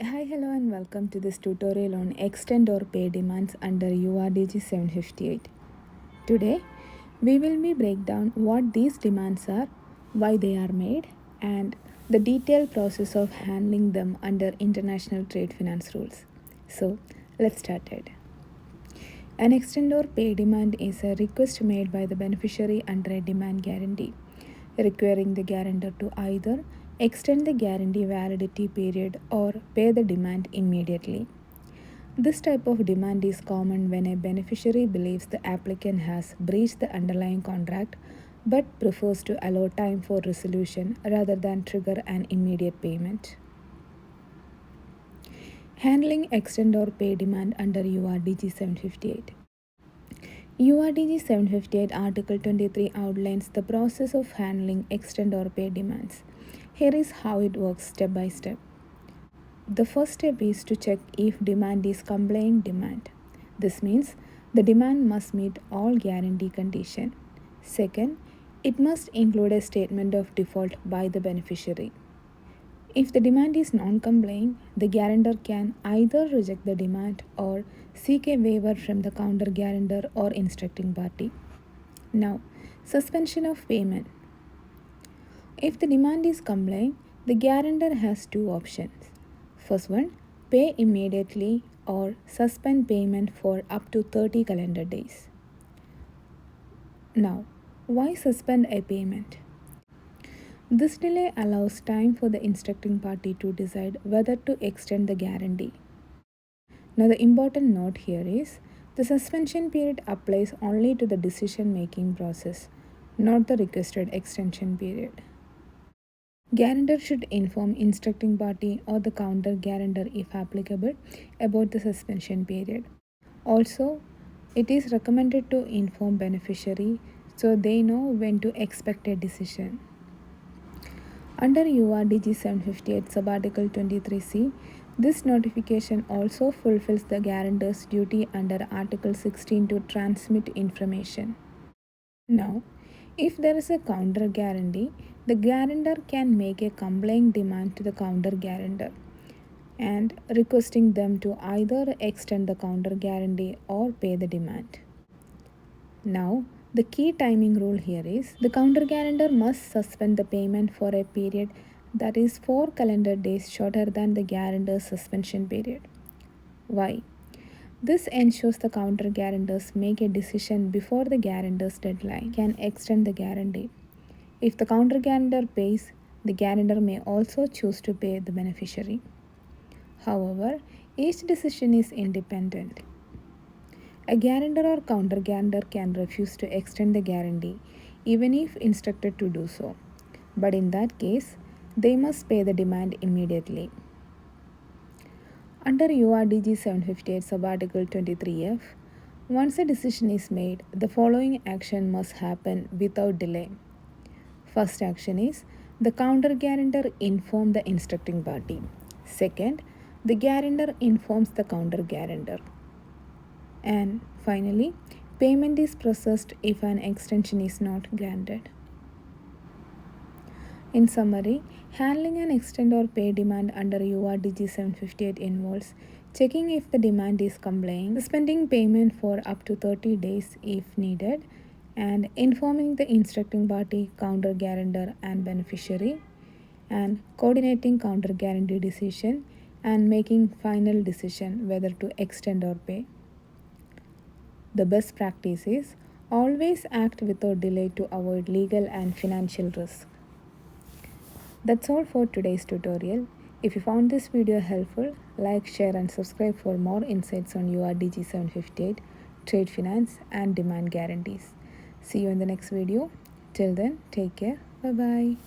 Hi, hello, and welcome to this tutorial on extend or pay demands under URDG 758. Today, we will be break down what these demands are, why they are made, and the detailed process of handling them under international trade finance rules. So, let's start it. An extend or pay demand is a request made by the beneficiary under a demand guarantee, requiring the guarantor to either extend the guarantee validity period or pay the demand immediately. This type of demand is common when a beneficiary believes the applicant has breached the underlying contract but prefers to allow time for resolution rather than trigger an immediate payment. Handling extend or pay demand under URDG 758. URDG 758 Article 23 outlines the process of handling extend or pay demands. Here is how it works step by step. The first step is to check if demand is complying demand. This means the demand must meet all guarantee conditions. Second, it must include a statement of default by the beneficiary. If the demand is non-complying, the guarantor can either reject the demand or seek a waiver from the counter-guarantor or instructing party. Now, suspension of payment. If the demand is complying, the guarantor has two options. First one, pay immediately or suspend payment for up to 30 calendar days. Now, why suspend a payment? This delay allows time for the instructing party to decide whether to extend the guarantee. Now, the important note here is the suspension period applies only to the decision making process, not the requested extension period. Guarantor should inform instructing party or the counter guarantor if applicable about the suspension period. Also, it is recommended to inform beneficiary so they know when to expect a decision. Under URDG 758 Subarticle 23C, this notification also fulfills the guarantor's duty under Article 16 to transmit information. Now, if there is a counter guarantee, the guarantor can make a complying demand to the counter guarantor and requesting them to either extend the counter guarantee or pay the demand. Now, the key timing rule here is the counter guarantor must suspend the payment for a period that is 4 calendar days shorter than the guarantor's suspension period. Why? This ensures the counter guarantors make a decision before the guarantor's deadline can extend the guarantee. If the counter guarantor pays, the guarantor may also choose to pay the beneficiary. However, each decision is independent. A guarantor or counter guarantor can refuse to extend the guarantee even if instructed to do so. But in that case, they must pay the demand immediately. Under URDG 758 Subarticle 23F, once a decision is made, the following action must happen without delay. First action is the counter guarantor inform the instructing party. Second, the guarantor informs the counter guarantor. And finally, payment is processed if an extension is not granted. In summary, handling an extend or pay demand under URDG 758 involves checking if the demand is complying, suspending payment for up to 30 days if needed, and informing the instructing party, counter guarantor, and beneficiary, and coordinating counter guarantee decision and making final decision whether to extend or pay. The best practice is always act without delay to avoid legal and financial risk. That's all for today's tutorial. If you found this video helpful, like, share and subscribe for more insights on URDG 758, trade finance and demand guarantees. See you in the next video. Till then, take care. Bye-bye.